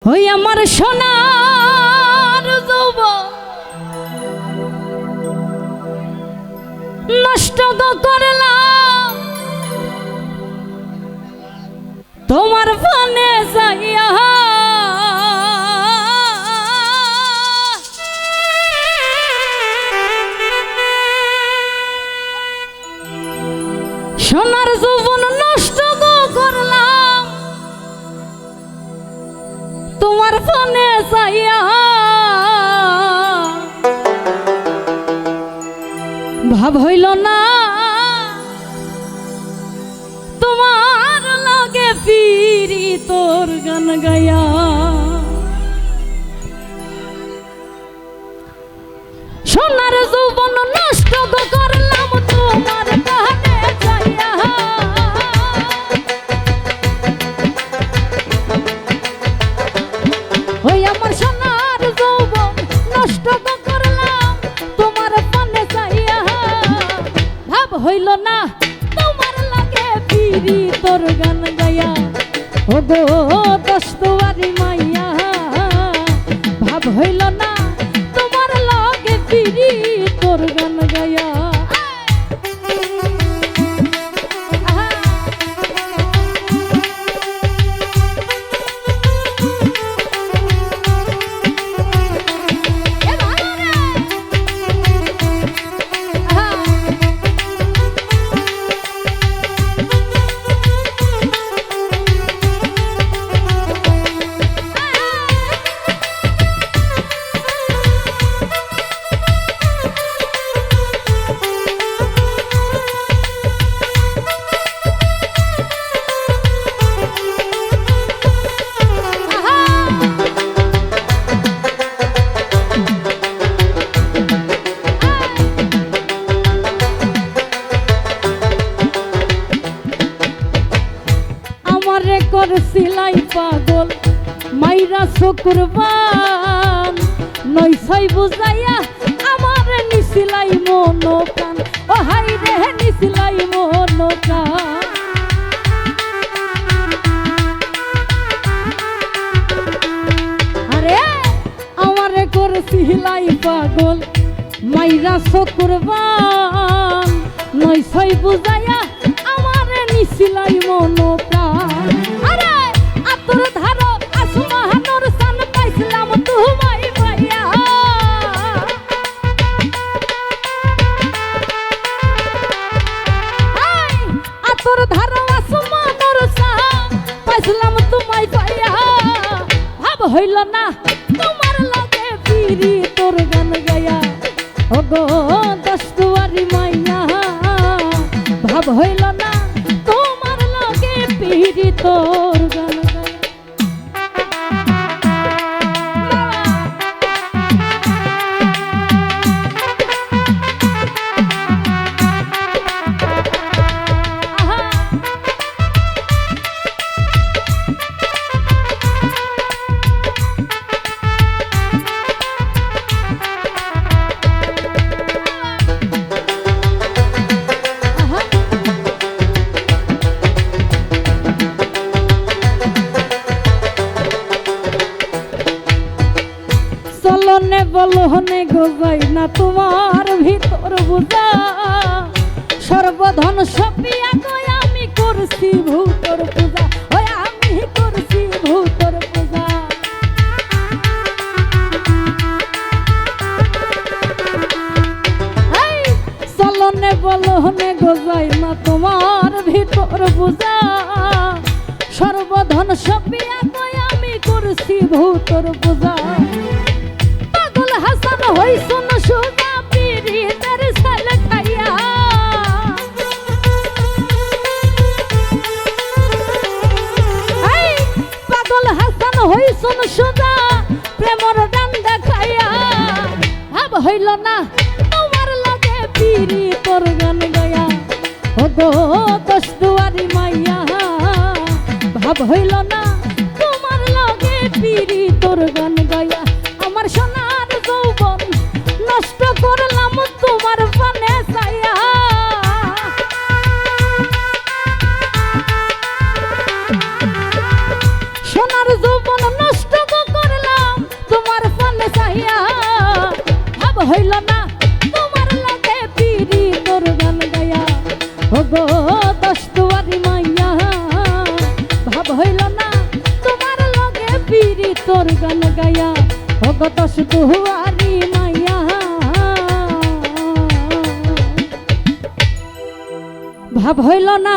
ওই আমার সোনার যৌবন নষ্ট করলাম তোমার ফানে যাইয়া। সোনার যৌবন নষ্ট করলাম তোমার ফানে যাইয়া। ভাব হইল না তোমার লাগে ফিরি তোর গান গায়া। সোনার যৌবন নষ্ট করলাম তোমার গানে যাইয়া। ওই আমার সোনার যৌবন নষ্ট করলাম তোমার পানে যাইয়া। ভাব হইল না তোমার লাগে ফিরি তোর গান গায়া। ও গো দস্তওয়ারি মাইয়া ভাব হইল না তোমার লাগে ফিরি তোর গান গায়া। করছিলাই পাগল মাইরা শুকুরবান নই ছয় বুঝাইয়া আমার নিছিলাই মন প্রাণ। ও হাই রে নিছিলাই মন প্রাণ। আরে আমারে করছিলাই পাগল মাইরা শুকুরবান নই ছয় বুঝাইয়া আমার নিছিলাই মন প্রাণ। আরে আতর ধারো আসমানোর সান পাইছিলাম তোমায় পাইয়া। আতর ধারো আসমানোর সান পাইছিলাম তোমায় পাইয়া। ভাব হইল না তোমার লাগে ফিরি তোর গান গায়া। ও গো দস্তওয়ারি মাইয়া ভাব হইল না তোমার লাগে ফিরি তোর গান গায়া। চলনে বলহনে গোজাই না তোমার ভিতর বুঝা। সর্বধন সপিয়া গয় আমি করছি ভূতর পূজা। ওই আমি করছি ভূতর পূজা। চলনে বলহনে গোজাই না তোমার ভিতর বুঝা। সর্বধন সপিয়া গয় আমি করছি ভূতর পূজা। হাসান হইছুন সুজা পিরিতের সাল খাইয়া। পাগল হাসান হইছুন সুজা প্রেমর ডান্ডা খাইয়া। ভাব হইল না তোমার লাগে পিরি তোর গান গায়া। ও গো দস্তওয়ারি মাইয়া ভাব হইল না তোমার লাগে পিরি তোর গান গায়া। আমার সোনার যৌবন নষ্ট করলাম তোমার পানে যাইয়া। সোনার যৌবন নষ্ট গো দশ দুয়ারি মাইয়া ভাব হইল না তোমার লগে পিরি তোর গান গায়া ও গো দশ দুয়ারি মাইয়া ভাব হইল না